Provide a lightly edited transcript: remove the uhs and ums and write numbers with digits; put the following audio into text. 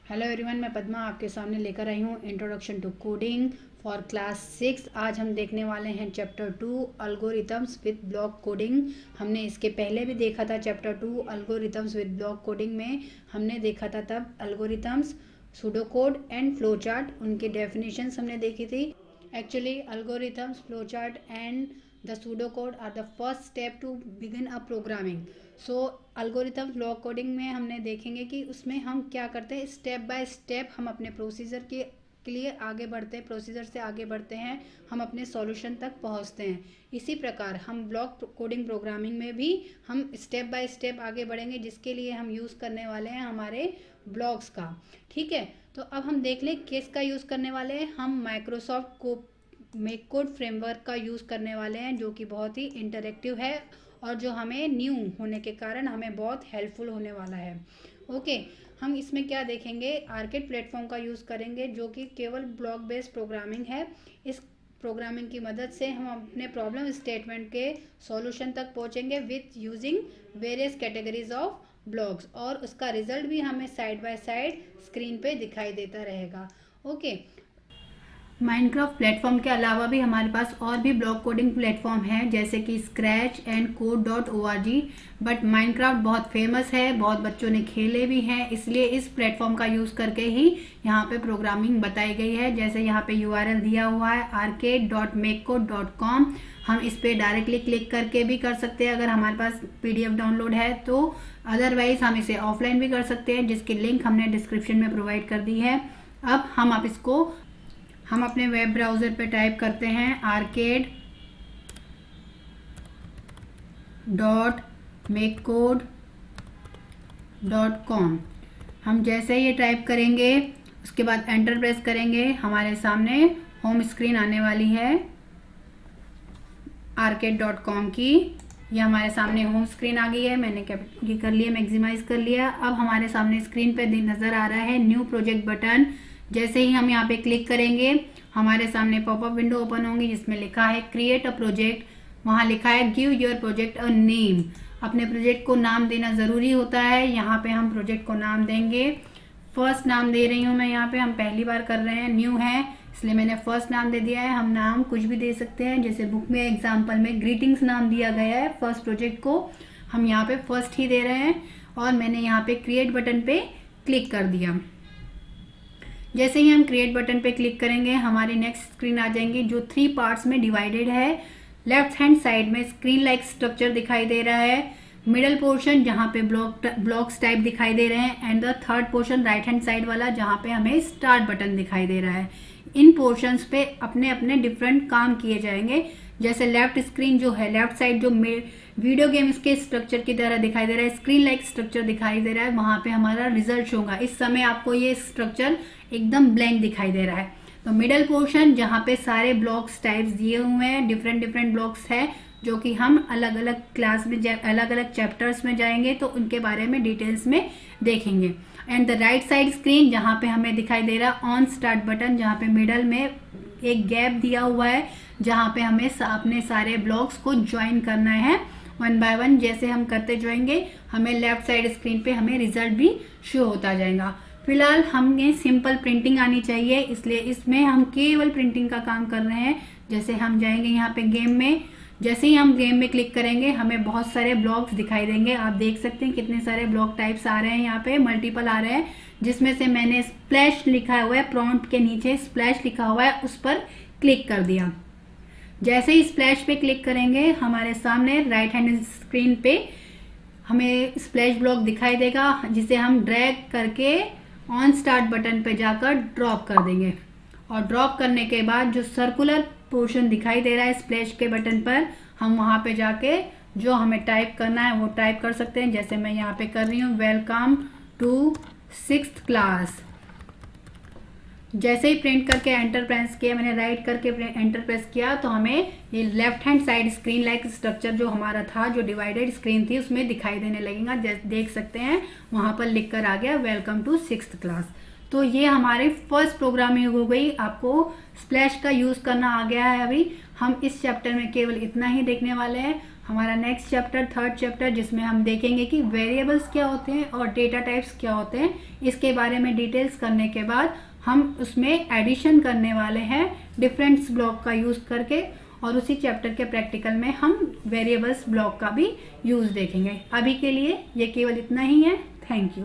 Hello everyone, मैं पद्मा आपके सामने लेकर आई हूँ introduction to coding for class 6। आज हम देखने वाले हैं chapter 2 algorithms with block coding. हमने इसके पहले भी देखा था chapter 2 algorithms with block coding में हमने देखा था तब algorithms, pseudo code and flow chart, उनकी डेफिनेशंस हमने देखी थी। Actually algorithms, flow chart and the pseudocode are the first step to begin a programming. So algorithm block coding में हमने देखेंगे कि उसमें हम क्या करते हैं, स्टेप बाय स्टेप हम अपने प्रोसीजर के लिए आगे बढ़ते हैं, प्रोसीजर से आगे बढ़ते हैं, हम अपने सॉल्यूशन तक पहुंचते हैं। इसी प्रकार हम ब्लॉक कोडिंग प्रोग्रामिंग में भी हम स्टेप बाय स्टेप आगे बढ़ेंगे, जिसके लिए हम यूज़ करने वाले हैं हमारे ब्लॉक्स का। ठीक है, तो अब हम देख लें किसका यूज़ करने वाले हैं। हम माइक्रोसॉफ्ट को मेक कोड फ्रेमवर्क का यूज़ करने वाले हैं, जो कि बहुत ही इंटरेक्टिव है और जो हमें न्यू होने के कारण हमें बहुत हेल्पफुल होने वाला है। ओके, हम इसमें क्या देखेंगे, आर्किड प्लेटफॉर्म का यूज़ करेंगे, जो कि केवल ब्लॉक बेस्ड प्रोग्रामिंग है। इस प्रोग्रामिंग की मदद से हम अपने प्रॉब्लम स्टेटमेंट के सॉल्यूशन तक पहुंचेंगे with using various categories of blocks, और उसका रिजल्ट भी हमें साइड बाय साइड स्क्रीन पे दिखाई देता रहेगा। ओके, माइनक्राफ्ट प्लेटफॉर्म के अलावा भी हमारे पास और भी ब्लॉक कोडिंग प्लेटफॉर्म है, जैसे कि scratch and code.org, but Minecraft बहुत फेमस है, बहुत बच्चों ने खेले भी हैं, इसलिए इस प्लेटफॉर्म का यूज़ करके ही यहाँ पे प्रोग्रामिंग बताई गई है। जैसे यहाँ पे URL दिया हुआ है arcade.makecode.com, हम इस पर डायरेक्टली क्लिक करके भी कर सकते हैं अगर हमारे पास PDF डाउनलोड है तो, अदरवाइज हम इसे ऑफलाइन भी कर सकते हैं, जिसकी लिंक हमने डिस्क्रिप्शन में प्रोवाइड कर दी है। अब हम अपने वेब ब्राउज़र पे टाइप करते हैं arcade.makecode.com। हम जैसे ये टाइप करेंगे उसके बाद एंटर प्रेस करेंगे, हमारे सामने होम स्क्रीन आने वाली है arcade.com की। ये हमारे सामने होम स्क्रीन आ गई है, मैंने कैपिटल कर लिया, मैक्सिमाइज कर लिया। अब हमारे सामने स्क्रीन पे नज़र आ रहा है न्यू प्रोजेक्ट बटन। जैसे ही हम यहाँ पे क्लिक करेंगे हमारे सामने पॉपअप विंडो ओपन होंगी, जिसमें लिखा है क्रिएट अ प्रोजेक्ट। वहाँ लिखा है give your project a name. अपने प्रोजेक्ट को नाम देना ज़रूरी होता है। यहाँ पे हम प्रोजेक्ट को नाम देंगे, फर्स्ट नाम दे रही हूँ मैं यहाँ पे, हम पहली बार कर रहे हैं, न्यू है इसलिए मैंने फर्स्ट नाम दे दिया है। हम नाम कुछ भी दे सकते हैं, जैसे बुक में एग्जाम्पल में ग्रीटिंग्स नाम दिया गया है फर्स्ट प्रोजेक्ट को, हम यहाँ पे फर्स्ट ही दे रहे हैं, और मैंने यहाँ पे क्रिएट बटन पे क्लिक कर दिया। जैसे ही हम क्रिएट बटन पे क्लिक करेंगे हमारी नेक्स्ट स्क्रीन आ जाएंगी, जो 3 पार्ट्स में डिवाइडेड है। लेफ्ट हैंड साइड में स्क्रीन लाइक स्ट्रक्चर दिखाई दे रहा है, मिडल पोर्शन जहाँ पे ब्लॉक्स टाइप दिखाई दे रहे हैं, and the third portion right hand side वाला जहाँ पे हमें स्टार्ट बटन दिखाई दे रहा है। इन पोर्शंस पे अपने अपने डिफरेंट काम किए जाएंगे। जैसे लेफ्ट स्क्रीन जो है, लेफ्ट साइड जो वीडियो गेम्स के स्ट्रक्चर की तरह दिखाई दे रहा है, स्क्रीन लाइक स्ट्रक्चर दिखाई दे रहा है, वहां पे हमारा रिजल्ट होगा। इस समय आपको ये स्ट्रक्चर एकदम ब्लैंक दिखाई दे रहा है। तो मिडल पोर्शन जहाँ पे सारे ब्लॉक्स टाइप्स दिए हुए हैं, डिफरेंट ब्लॉक्स है, जो कि हम अलग अलग क्लास में अलग अलग चैप्टर्स में जाएंगे तो उनके बारे में डिटेल्स में देखेंगे। And the right side screen जहाँ पे हमें दिखाई दे रहा ऑन स्टार्ट बटन, जहाँ पे मिडल में एक गैप दिया हुआ है, जहाँ पे हमें अपने सारे ब्लॉक्स को ज्वाइन करना है वन बाय वन। जैसे हम करते जाएंगे हमें लेफ्ट साइड स्क्रीन पे हमें रिजल्ट भी शो होता जाएगा। फिलहाल हमें सिंपल प्रिंटिंग आनी चाहिए, इसलिए इसमें हम केवल प्रिंटिंग का काम कर रहे हैं। जैसे हम जाएंगे यहाँ पे गेम में, जैसे ही हम गेम में क्लिक करेंगे हमें बहुत सारे ब्लॉक्स दिखाई देंगे। आप देख सकते हैं कितने सारे ब्लॉक टाइप्स आ रहे हैं, यहाँ पे मल्टीपल आ रहे हैं, जिसमें से मैंने स्प्लैश लिखा हुआ है, प्रॉम्प्ट के नीचे स्प्लैश लिखा हुआ है, उस पर क्लिक कर दिया। जैसे ही स्प्लैश पे क्लिक करेंगे हमारे सामने राइट हैंड स्क्रीन पे हमें स्प्लैश ब्लॉक दिखाई देगा, जिसे हम ड्रैग करके ऑन स्टार्ट बटन पे जाकर ड्रॉप कर देंगे। और ड्रॉप करने के बाद जो सर्कुलर पोर्शन दिखाई दे रहा है स्प्लैश के बटन पर, हम वहाँ पे जाके जो हमें टाइप करना है वो टाइप कर सकते हैं। जैसे मैं यहाँ पे कर रही हूँ वेलकम टू 6th क्लास। जैसे ही प्रिंट करके एंटर प्रेस किया, मैंने राइट करके एंटर प्रेस किया, तो हमें ये left hand side screen like structure जो हमारा था, जो डिवाइडेड स्क्रीन थी, उसमें दिखाई देने लगेगा। देख सकते हैं वहां पर लिख कर आ गया वेलकम टू 6th क्लास। तो ये हमारी फर्स्ट प्रोग्रामिंग हो गई। आपको स्प्लैश का यूज करना आ गया है। अभी हम इस चैप्टर में केवल इतना ही देखने वाले हैं। हमारा नेक्स्ट चैप्टर थर्ड चैप्टर, जिसमें हम देखेंगे कि वेरिएबल्स क्या होते हैं और डेटा टाइप्स क्या होते हैं। इसके बारे में डिटेल्स करने के बाद हम उसमें एडिशन करने वाले हैं डिफरेंस ब्लॉक का यूज़ करके, और उसी चैप्टर के प्रैक्टिकल में हम वेरिएबल्स ब्लॉक का भी यूज़ देखेंगे। अभी के लिए ये केवल इतना ही है। Thank you.